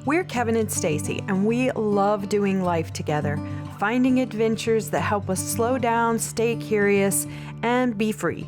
We're Kevin and Stacy, and we love doing life together, finding adventures that help us slow down, stay curious, and be free.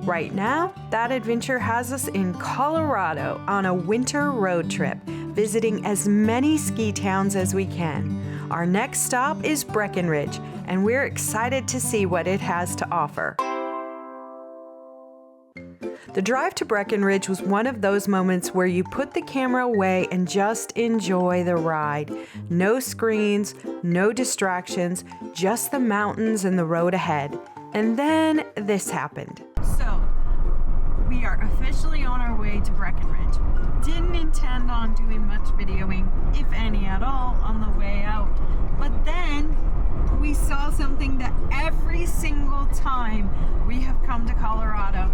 Right now, that adventure has us in Colorado on a winter road trip, visiting as many ski towns as we can. Our next stop is Breckenridge, and we're excited to see what it has to offer. The drive to Breckenridge was one of those moments where you put the camera away and just enjoy the ride. No screens, no distractions, just the mountains and the road ahead. And then this happened. So, we are officially on our way to Breckenridge. Didn't intend on doing much videoing, if any at all, on the way out. But then we saw something that every single time we have come to Colorado,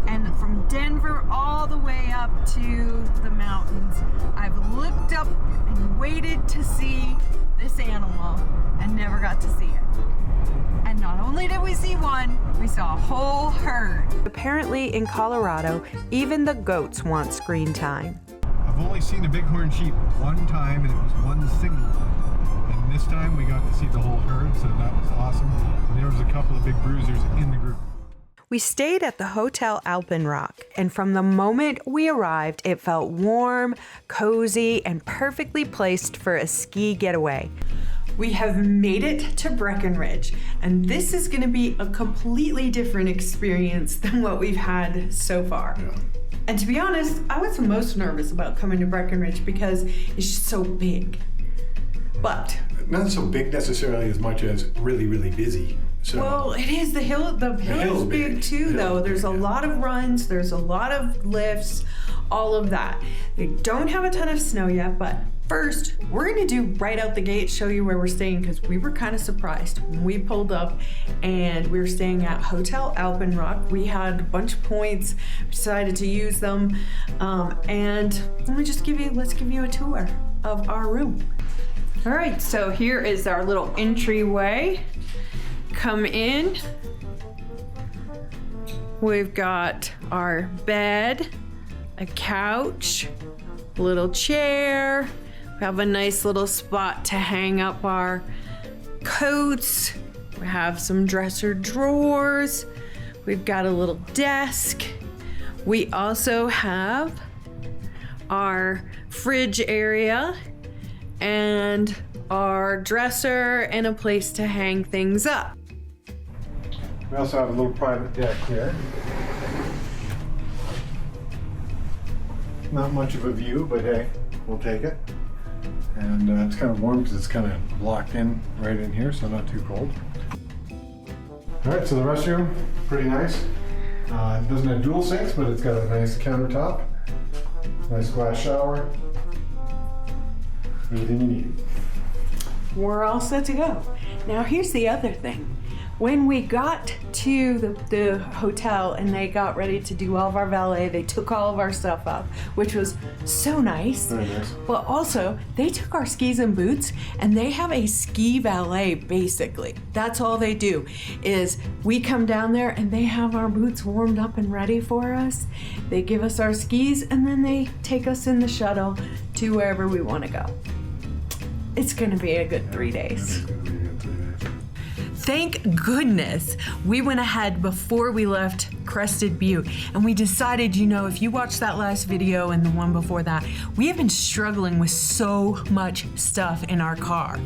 and from Denver all the way up to the mountains, I've looked up and waited to see this animal and never got to see it. And not only did we see one, we saw a whole herd. Apparently in Colorado, even the goats want screen time. I've only seen a bighorn sheep one time, and it was one single one. And this time we got to see the whole herd, so that was awesome. And there was a couple of big bruisers in the group. We stayed at the Hotel Alpenrock, and from the moment we arrived, it felt warm, cozy, and perfectly placed for a ski getaway. We have made it to Breckenridge, and this is going to be a completely different experience than what we've had so far. Yeah. And to be honest, I was the most nervous about coming to Breckenridge because it's just so big. But Not so big necessarily as much as really, really busy. So, well, it is. The hill is big too, though. There's a lot of runs, there's a lot of lifts, all of that. They don't have a ton of snow yet, but first, we're gonna do right out the gate, show you where we're staying, because we were kind of surprised when we pulled up and we were staying at Hotel Alpenrock. We had a bunch of points, decided to use them, and let's give you a tour of our room. All right, so here is our little entryway. Come in. We've got our bed, a couch, a little chair. We have a nice little spot to hang up our coats. We have some dresser drawers. We've got a little desk. We also have our fridge area and our dresser and a place to hang things up. we also have a little private deck here. Not much of a view, but hey, we'll take it. And it's kind of warm because it's kind of locked in right in here, so not too cold. All right, so the restroom, pretty nice. It doesn't have dual sinks, but it's got a nice countertop, nice glass shower, everything you need. We're all set to go. Now here's the other thing. When we got to the hotel and they got ready to do all of our valet, they took all of our stuff up, which was so nice. Very nice. But also, they took our skis and boots, and they have a ski valet, basically. That's all they do, is we come down there and they have our boots warmed up and ready for us. They give us our skis, and then they take us in the shuttle to wherever we want to go. It's gonna be a good 3 days. Thank goodness we went ahead before we left Crested Butte, and we decided, if you watched that last video and the one before that, we have been struggling with so much stuff in our car.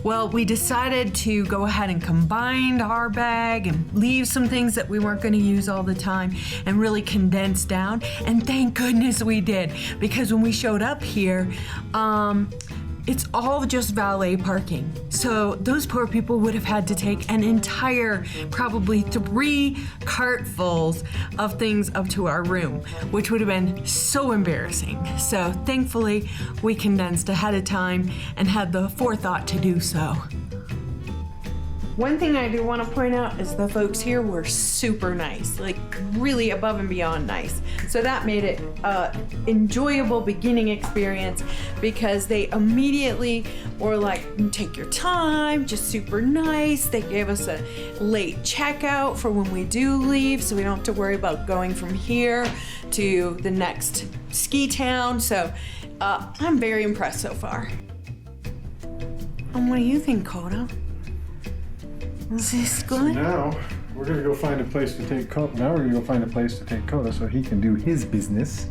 Well, we decided to go ahead and combine our bag and leave some things that we weren't going to use all the time and really condense down, and thank goodness we did, because when we showed up here, it's all just valet parking. So those poor people would have had to take an entire, probably 3 cartfuls of things up to our room, which would have been so embarrassing. So thankfully, we condensed ahead of time and had the forethought to do so. One thing I do want to point out is the folks here were super nice, like really above and beyond nice. So that made it an enjoyable beginning experience, because they immediately were like, take your time, just super nice. They gave us a late checkout for when we do leave, so we don't have to worry about going from here to the next ski town. So I'm very impressed so far. And what do you think, Coda? Is this good? Now, we're gonna go find a place to take Coda. Now we're gonna go find a place to take Coda so he can do his business.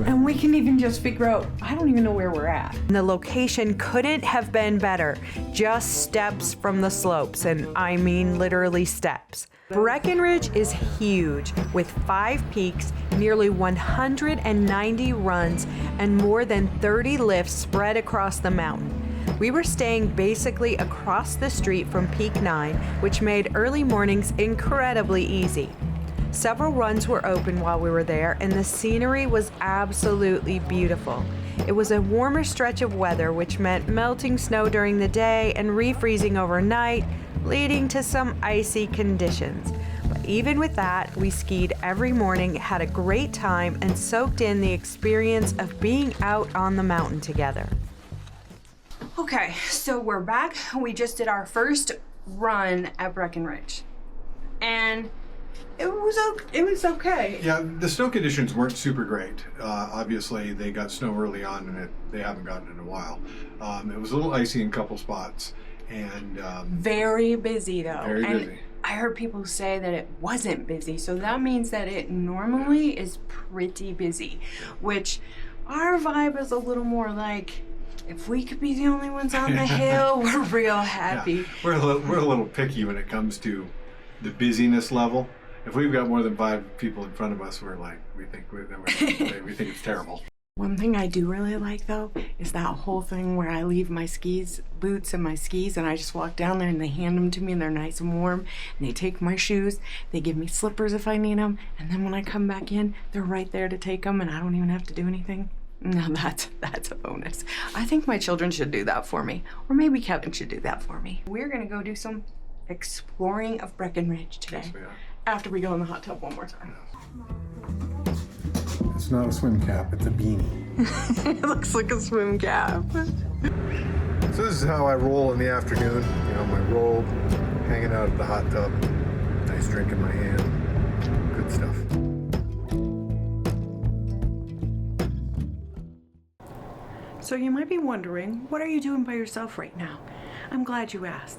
And we can even just figure out, I don't even know where we're at. The location couldn't have been better. Just steps from the slopes, and I mean literally steps. Breckenridge is huge, with 5 peaks, nearly 190 runs, and more than 30 lifts spread across the mountain. We were staying basically across the street from Peak 9, which made early mornings incredibly easy. Several runs were open while we were there, and the scenery was absolutely beautiful. It was a warmer stretch of weather, which meant melting snow during the day and refreezing overnight, leading to some icy conditions. But even with that, we skied every morning, had a great time, and soaked in the experience of being out on the mountain together. Okay, so we're back. We just did our first run at Breckenridge, and it was okay. Yeah, the snow conditions weren't super great. Obviously, they got snow early on, and they haven't gotten it in a while. It was a little icy in a couple spots, and very busy though. Very busy. And I heard people say that it wasn't busy, so that means that it normally is pretty busy, which our vibe is a little more like, if we could be the only ones on the hill, we're real happy. Yeah, we're a little picky when it comes to the busyness level. If we've got more than 5 people in front of us, we're like, we think it's terrible. One thing I do really like though is that whole thing where I leave my boots and my skis, and I just walk down there and they hand them to me and they're nice and warm, and they take my shoes, they give me slippers if I need them, and then when I come back in, they're right there to take them and I don't even have to do anything. Now that's a bonus. I think my children should do that for me, or maybe Kevin should do that for me. We're gonna go do some exploring of Breckenridge today. Yes, we are. After we go in the hot tub one more time. It's not a swim cap, it's a beanie. It looks like a swim cap. So this is how I roll in the afternoon. You know, my robe, hanging out at the hot tub, nice drink in my hand, good stuff. So you might be wondering, what are you doing by yourself right now? I'm glad you asked.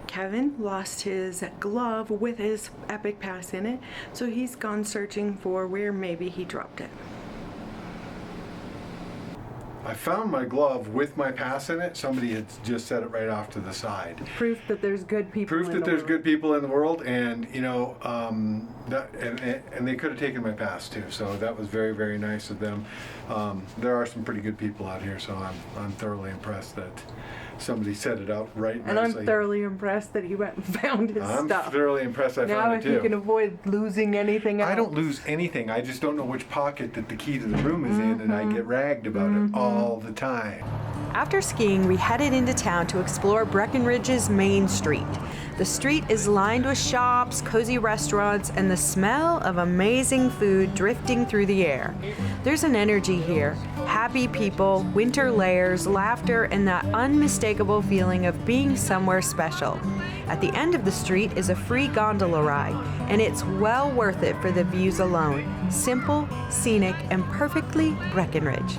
Kevin lost his glove with his Epic Pass in it, so he's gone searching for where maybe he dropped it. I found my glove with my pass in it. Somebody had just set it right off to the side. Proof that there's good people Proof that there's good people in the world, and you know, and they could have taken my pass too. So that was very, very nice of them. There are some pretty good people out here, so I'm thoroughly impressed that somebody set it out right and nicely. I'm thoroughly impressed that he went and found his stuff. I'm thoroughly impressed I now found it too. Now if you can avoid losing anything else. I don't lose anything. I just don't know which pocket that the key to the room is in, and I get ragged about it all the time. After skiing, we headed into town to explore Breckenridge's main street. The street is lined with shops, cozy restaurants, and the smell of amazing food drifting through the air. There's an energy here. Happy people, winter layers, laughter, and that unmistakable feeling of being somewhere special. At the end of the street is a free gondola ride, and it's well worth it for the views alone. Simple, scenic, and perfectly Breckenridge.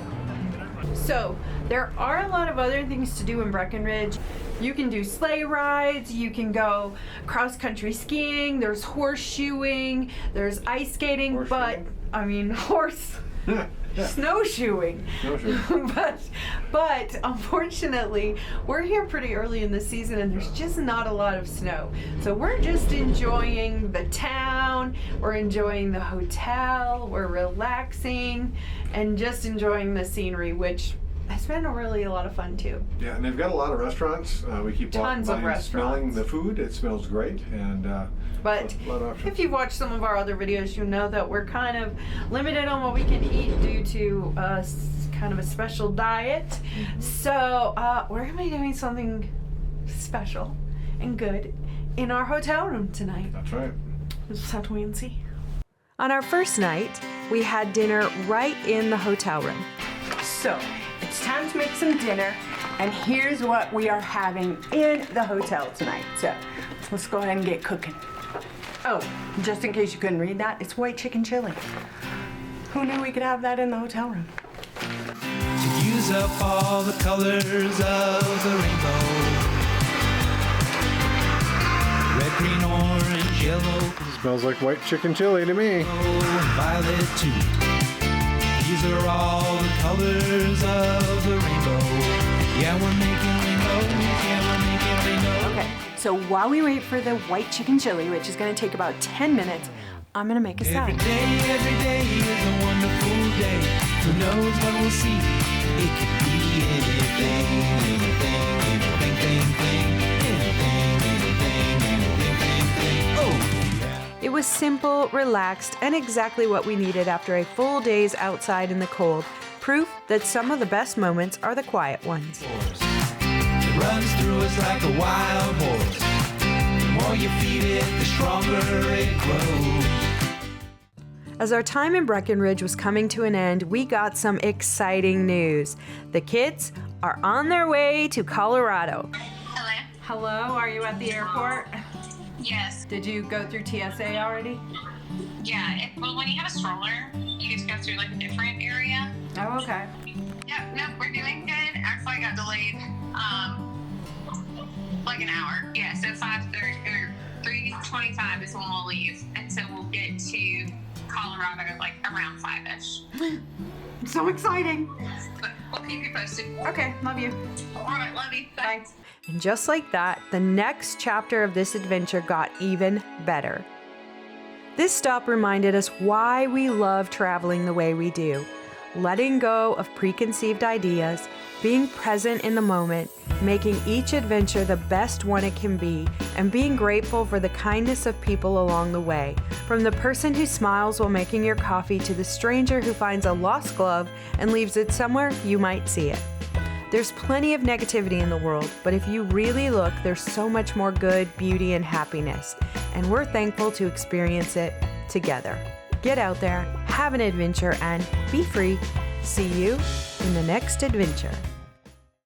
So, there are a lot of other things to do in Breckenridge. You can do sleigh rides, you can go cross-country skiing, there's horseshoeing, there's ice skating, snowshoeing. But unfortunately, we're here pretty early in the season and there's just not a lot of snow. So we're just enjoying the town, we're enjoying the hotel, we're relaxing, and just enjoying the scenery, which has been really a lot of fun too. Yeah, and they've got a lot of restaurants. We keep Tons of restaurants. Smelling the food. It smells great, and but a lot of options. If you've watched some of our other videos, you know that we're kind of limited on what we can eat due to kind of a special diet. So we're gonna be doing something special and good in our hotel room tonight. That's right. We'll just have to wait and see. On our first night, we had dinner right in the hotel room. So, it's time to make some dinner, and here's what we are having in the hotel tonight. So, let's go ahead and get cooking. Oh, just in case you couldn't read that, it's white chicken chili. Who knew we could have that in the hotel room? mixes up all the colors of the rainbow. Red, green, orange, yellow. Smells like white chicken chili to me. And violet too. These are all the colors of the rainbow. Yeah, we're making rainbows. Yeah, we're making rainbows. Okay, so while we wait for the white chicken chili, which is gonna take about 10 minutes, I'm gonna make a Every salad. day is a wonderful day. Who knows what we'll see? It could be anything, anything, anything, anything. Oh, yeah. It was simple, relaxed, and exactly what we needed after a full day's outside in the cold. Proof that some of the best moments are the quiet ones. It runs through us like a wild horse. The more you feed it, the stronger it grows. As our time in Breckenridge was coming to an end, we got some exciting news. The kids are on their way to Colorado. Hello? Hello, are you at the airport? Yes. Did you go through TSA already? Yeah. Well, when you have a stroller, you just go through like a different area. Oh, okay. Yeah. No, we're doing good. Actually, I got delayed, like an hour. Yeah. So 5:30 or 3:25 is when we'll leave, and so we'll get to Colorado like around 5-ish. So exciting. But we'll keep you posted. Okay, love you. All right. Love you. Bye. And just like that, the next chapter of this adventure got even better. This stop reminded us why we love traveling the way we do. Letting go of preconceived ideas, being present in the moment, making each adventure the best one it can be, and being grateful for the kindness of people along the way. From the person who smiles while making your coffee to the stranger who finds a lost glove and leaves it somewhere you might see it. There's plenty of negativity in the world, but if you really look, there's so much more good, beauty, and happiness, and we're thankful to experience it together. Get out there, have an adventure, and be free. See you in the next adventure.